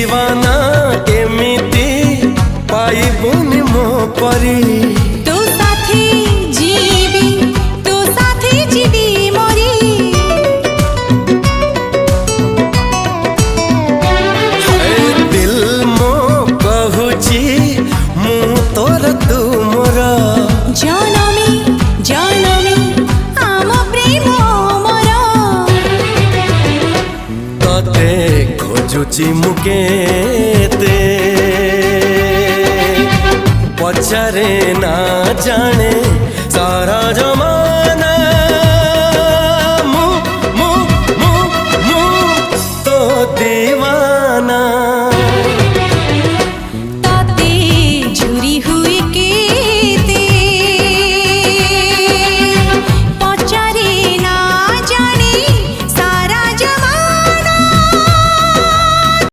दीवाना केमिति पाइबुनि मो परी तो साथी जीवी मोरी दिल मो कहूची मु तोर तू मोर जनमी आम प्रेम मोर तते खोजुची मुकेते पछारे ना जाने